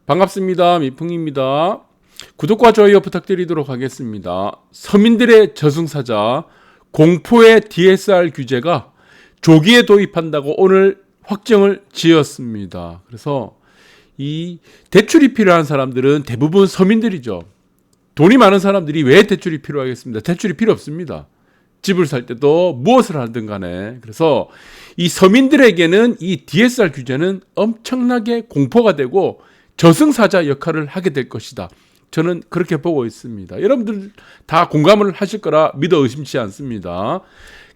반갑습니다. 미풍입니다. 구독과 좋아요 부탁드리도록 하겠습니다. 서민들의 저승사자 공포의 DSR 규제가 조기에 도입한다고 오늘 확정을 지었습니다. 그래서 이 대출이 필요한 사람들은 대부분 서민들이죠. 돈이 많은 사람들이 왜 대출이 필요하겠습니다. 대출이 필요 없습니다. 집을 살 때도 무엇을 하든 간에. 그래서 이 서민들에게는 이 DSR 규제는 엄청나게 공포가 되고 저승사자 역할을 하게 될 것이다. 저는 그렇게 보고 있습니다. 여러분들 다 공감을 하실 거라 믿어 의심치 않습니다.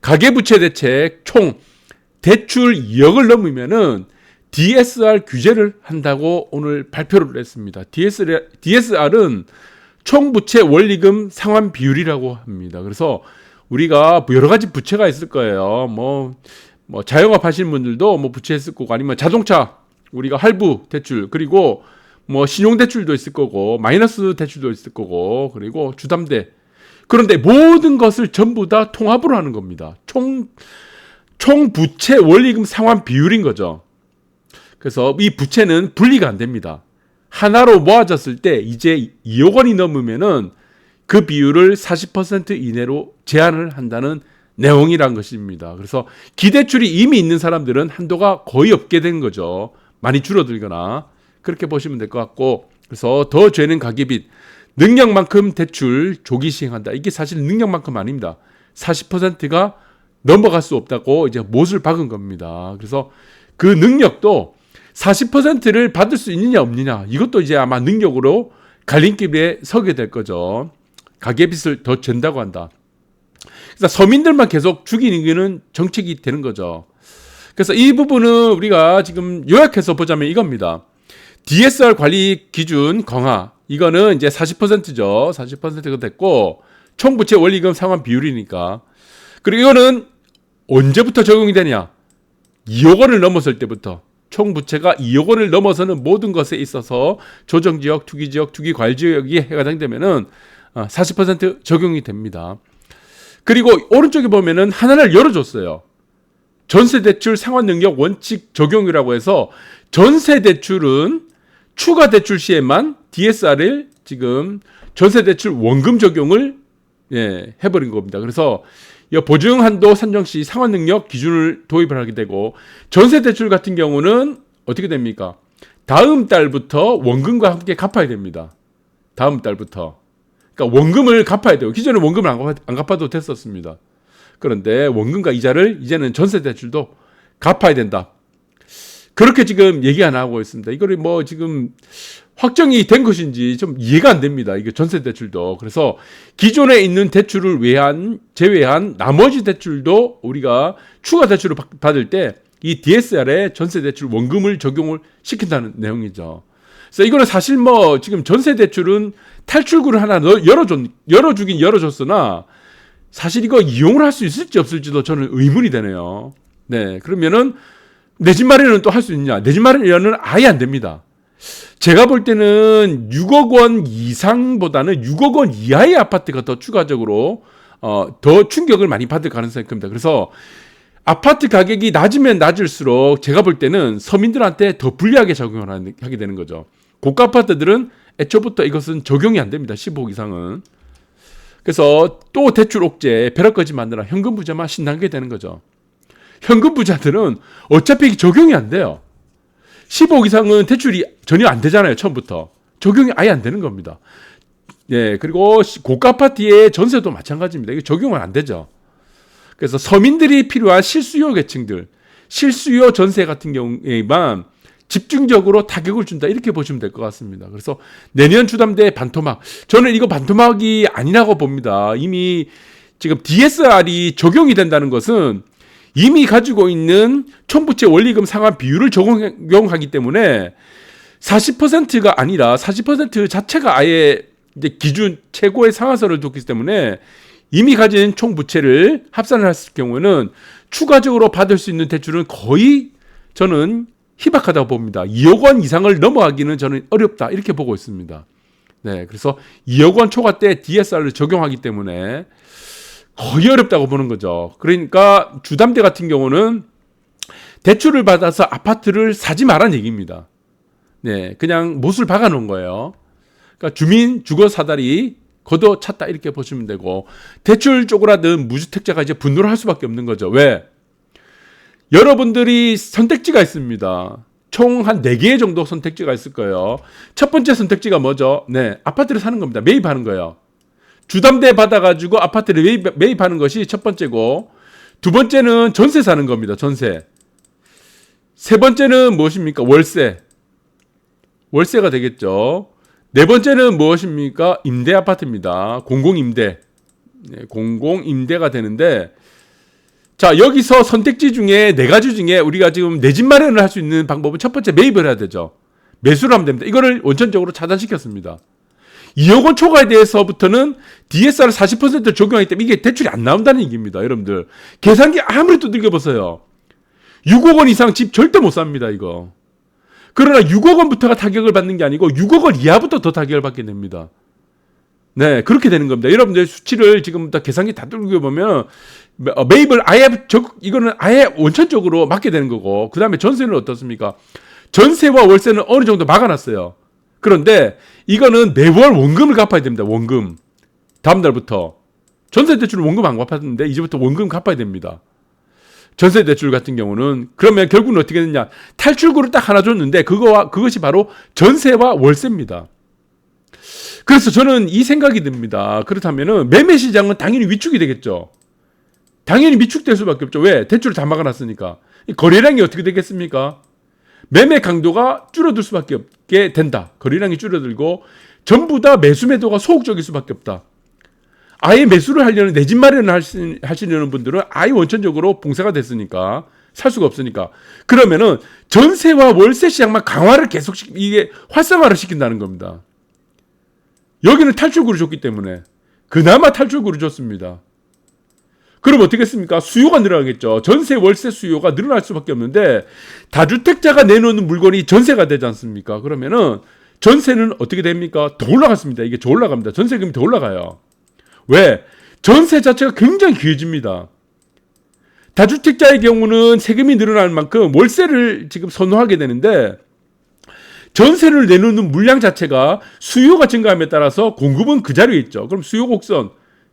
가계부채 대책 총 대출 2억을 넘으면은 DSR 규제를 한다고 오늘 발표를 했습니다. DSR은 총부채 원리금 상환 비율이라고 합니다. 그래서 우리가 여러 가지 부채가 있을 거예요. 뭐 자영업 하시는 분들도 뭐 부채 있을 거고, 아니면 자동차 우리가 할부 대출, 그리고 뭐 신용 대출도 있을 거고, 마이너스 대출도 있을 거고, 그리고 주담대. 그런데 모든 것을 전부 다 통합으로 하는 겁니다. 총 부채 원리금 상환 비율인 거죠. 그래서 이 부채는 분리가 안 됩니다. 하나로 모아졌을 때 이제 2억 원이 넘으면은 그 비율을 40% 이내로 제한을 한다는 내용이란 것입니다. 그래서 기대출이 이미 있는 사람들은 한도가 거의 없게 된 거죠. 많이 줄어들거나 그렇게 보시면 될 것 같고, 그래서 더 죄는 가계빚, 능력만큼 대출 조기 시행한다. 이게 사실 능력만큼 아닙니다. 40%가 넘어갈 수 없다고 이제 못을 박은 겁니다. 그래서 그 능력도 40%를 받을 수 있느냐 없느냐, 이것도 이제 아마 능력으로 갈림길에 서게 될 거죠. 가계빚을 더 잰다고 한다. 그래서 서민들만 계속 죽이는 정책이 되는 거죠. 그래서 이 부분은 우리가 지금 요약해서 보자면 이겁니다. DSR 관리 기준 강화, 이거는 이제 40%죠. 40%가 됐고, 총부채 원리금 상환 비율이니까. 그리고 이거는 언제부터 적용이 되냐? 2억 원을 넘었을 때부터. 총부채가 2억 원을 넘어서는 모든 것에 있어서 조정지역, 투기지역, 투기과열지역이 해당되면은 40% 적용이 됩니다. 그리고 오른쪽에 보면은 하나를 열어줬어요. 전세대출 상환능력 원칙 적용이라고 해서 전세대출은 추가 대출 시에만 DSR을 지금 전세대출 원금 적용을 해버린 겁니다. 그래서 보증한도 산정 시 상환능력 기준을 도입을 하게 되고, 전세대출 같은 경우는 어떻게 됩니까? 다음 달부터 원금과 함께 갚아야 됩니다. 다음 달부터. 그러니까 원금을 갚아야 돼요. 기존에 원금을 안 갚아도 됐었습니다. 그런데 원금과 이자를 이제는 전세대출도 갚아야 된다. 그렇게 지금 얘기 안 하고 있습니다. 이거를 뭐 지금 확정이 된 것인지 좀 이해가 안 됩니다. 이게 전세대출도. 그래서 기존에 있는 대출을 제외한 나머지 대출도 우리가 추가 대출을 받을 때 이 DSR에 전세대출 원금을 적용을 시킨다는 내용이죠. 그래서 이거는 사실 뭐 지금 전세대출은 탈출구를 하나 열어주긴 열어줬으나 사실 이거 이용을 할 수 있을지 없을지도 저는 의문이 되네요. 네, 그러면은 내 집 마련은 또 할 수 있냐? 내 집 마련은 아예 안 됩니다. 제가 볼 때는 6억 원 이상보다는 6억 원 이하의 아파트가 더 추가적으로 더 충격을 많이 받을 가능성이 큽니다. 그래서 아파트 가격이 낮으면 낮을수록 제가 볼 때는 서민들한테 더 불리하게 적용을 하게 되는 거죠. 고가 아파트들은 애초부터 이것은 적용이 안 됩니다. 15억 이상은. 그래서 또 대출 옥죄, 벼락거지 만드나 현금 부자만 신나게 되는 거죠. 현금 부자들은 어차피 적용이 안 돼요. 15억 이상은 대출이 전혀 안 되잖아요. 처음부터. 적용이 아예 안 되는 겁니다. 예, 그리고 고가 아파트의 전세도 마찬가지입니다. 이게 적용은 안 되죠. 그래서 서민들이 필요한 실수요 계층들, 실수요 전세 같은 경우에만 집중적으로 타격을 준다, 이렇게 보시면 될 것 같습니다. 그래서 내년 주담대 반토막, 저는 이거 반토막이 아니라고 봅니다. 이미 지금 DSR이 적용이 된다는 것은 이미 가지고 있는 총부채 원리금 상환 비율을 적용하기 때문에 40%가 아니라 40% 자체가 아예 이제 기준 최고의 상한선을 뒀기 때문에 이미 가진 총부채를 합산을 했을 경우에는 추가적으로 받을 수 있는 대출은 거의 저는 희박하다고 봅니다. 2억 원 이상을 넘어가기는 저는 어렵다, 이렇게 보고 있습니다. 네, 그래서 2억 원 초과대 DSR을 적용하기 때문에 거의 어렵다고 보는 거죠. 그러니까 주담대 같은 경우는 대출을 받아서 아파트를 사지 말라는 얘기입니다. 네, 그냥 못을 박아 놓은 거예요. 그러니까 주민 주거 사다리 걷어찼다 이렇게 보시면 되고, 대출 쪼그라든 무주택자가 이제 분노를 할 수밖에 없는 거죠. 왜? 여러분들이 선택지가 있습니다. 총 한 4개 정도 선택지가 있을 거예요. 첫 번째 선택지가 뭐죠? 네, 아파트를 사는 겁니다. 매입하는 거예요. 주담대 받아가지고 아파트를 매입하는 것이 첫 번째고, 두 번째는 전세 사는 겁니다. 전세. 세 번째는 무엇입니까? 월세. 월세가 되겠죠. 네 번째는 무엇입니까? 임대 아파트입니다. 공공임대. 네, 공공임대가 되는데, 자, 여기서 선택지 중에 4가지 중에 우리가 지금 내 집 마련을 할 수 있는 방법은 첫 번째 매입을 해야 되죠. 매수를 하면 됩니다. 이거를 원천적으로 차단시켰습니다. 2억 원 초과에 대해서부터는 DSR 40% 적용하기 때문에 이게 대출이 안 나온다는 얘기입니다. 여러분들. 계산기 아무리 두들겨보세요. 6억 원 이상 집 절대 못 삽니다, 이거. 그러나 6억 원부터가 타격을 받는 게 아니고 6억 원 이하부터 더 타격을 받게 됩니다. 네, 그렇게 되는 겁니다. 여러분들 수치를 지금부터 계산기 다 두들겨보면 매입을 이거는 아예 원천적으로 막게 되는 거고, 그 다음에 전세는 어떻습니까? 전세와 월세는 어느 정도 막아놨어요. 그런데 이거는 매월 원금을 갚아야 됩니다. 원금. 다음 달부터. 전세 대출은 원금 안 갚았는데 이제부터 원금 갚아야 됩니다. 전세 대출 같은 경우는 그러면 결국은 어떻게 되냐? 탈출구를 딱 하나 줬는데 그것이 바로 전세와 월세입니다. 그래서 저는 이 생각이 듭니다. 그렇다면은 매매 시장은 당연히 위축이 되겠죠. 당연히 위축될 수밖에 없죠. 왜? 대출을 다 막아놨으니까. 거래량이 어떻게 되겠습니까? 매매 강도가 줄어들 수밖에 없게 된다. 거래량이 줄어들고 전부 다 매수 매도가 소극적일 수밖에 없다. 아예 매수를 하려는, 내 집 마련을 하시려는 분들은 아예 원천적으로 봉쇄가 됐으니까, 살 수가 없으니까. 그러면은 전세와 월세 시장만 강화를 이게 활성화를 시킨다는 겁니다. 여기는 탈출구를 줬기 때문에 그나마 탈출구를 줬습니다. 그럼 어떻게 했습니까? 수요가 늘어나겠죠. 전세 월세 수요가 늘어날 수밖에 없는데 다주택자가 내놓는 물건이 전세가 되지 않습니까? 그러면은 전세는 어떻게 됩니까? 더 올라갔습니다. 이게 더 올라갑니다. 전세금이 더 올라가요. 왜? 전세 자체가 굉장히 귀해집니다. 다주택자의 경우는 세금이 늘어날 만큼 월세를 지금 선호하게 되는데, 전세를 내놓는 물량 자체가 수요가 증가함에 따라서 공급은 그 자리에 있죠. 그럼 수요 곡선,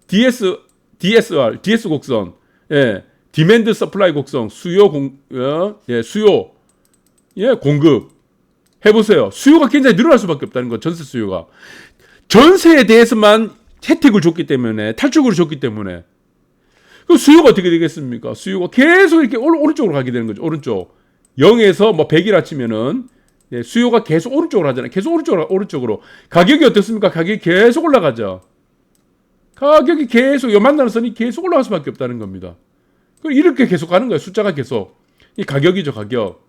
DSR, DS 곡선, 디맨드 서플라이 곡선, 수요, 공급. 해보세요. 수요가 굉장히 늘어날 수밖에 없다는 거, 전세 수요가. 전세에 대해서만 혜택을 줬기 때문에, 탈출구를 줬기 때문에. 그 수요가 어떻게 되겠습니까? 수요가 계속 이렇게 오른쪽으로 가게 되는 거죠. 오른쪽. 0에서 뭐 100이라 치면은, 수요가 계속 오른쪽으로 하잖아요. 계속 오른쪽으로. 가격이 어떻습니까? 가격이 계속 올라가죠. 가격이 계속, 요 만나는 선이 계속 올라갈 수밖에 없다는 겁니다. 이렇게 계속 가는 거예요. 숫자가 계속. 이 가격이죠, 가격.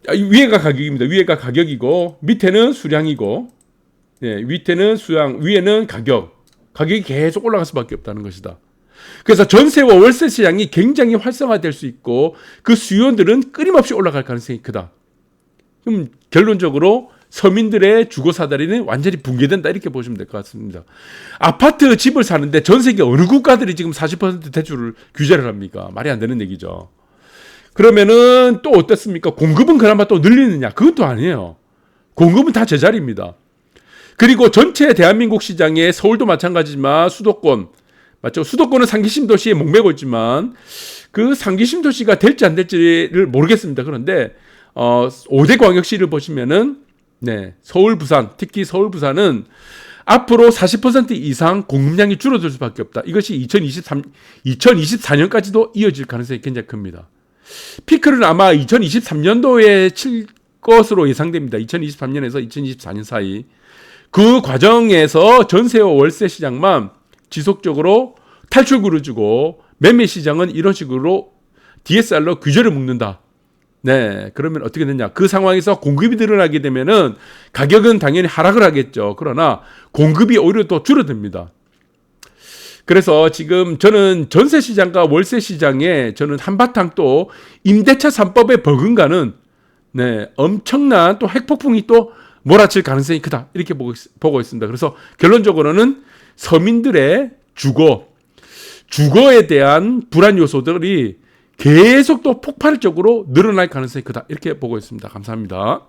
위에가 가격입니다. 위에가 가격이고, 밑에는 수량이고, 밑에는 수량, 위에는 가격. 가격이 계속 올라갈 수밖에 없다는 것이다. 그래서 전세와 월세 시장이 굉장히 활성화될 수 있고, 그 수요들은 끊임없이 올라갈 가능성이 크다. 그럼 결론적으로 서민들의 주거 사다리는 완전히 붕괴된다, 이렇게 보시면 될 것 같습니다. 아파트 집을 사는데 전 세계 어느 국가들이 지금 40% 대출을 규제를 합니까? 말이 안 되는 얘기죠. 그러면은 또 어떻습니까? 공급은 그나마 또 늘리느냐? 그건 또 아니에요. 공급은 다 제자리입니다. 그리고 전체 대한민국 시장에 서울도 마찬가지지만 수도권, 맞죠? 수도권은 상기심 도시에 목매고 있지만 그 상기심 도시가 될지 안 될지를 모르겠습니다. 그런데 5대 광역시를 보시면은 서울, 부산, 특히 서울, 부산은 앞으로 40% 이상 공급량이 줄어들 수밖에 없다. 이것이 2024년까지도 이어질 가능성이 굉장히 큽니다. 피크는 아마 2023년도에 칠 것으로 예상됩니다. 2023년에서 2024년 사이. 그 과정에서 전세와 월세 시장만 지속적으로 탈출구를 주고 매매 시장은 이런 식으로 DSR로 규제를 묶는다. 그러면 어떻게 되냐? 그 상황에서 공급이 늘어나게 되면은 가격은 당연히 하락을 하겠죠. 그러나 공급이 오히려 또 줄어듭니다. 그래서 지금 저는 전세 시장과 월세 시장에 저는 한바탕 또 임대차 3법에 버금가는 엄청난 또 핵폭풍이 또 몰아칠 가능성이 크다, 이렇게 보고 있습니다. 그래서 결론적으로는 서민들의 주거에 대한 불안 요소들이 계속 또 폭발적으로 늘어날 가능성이 크다. 이렇게 보고 있습니다. 감사합니다.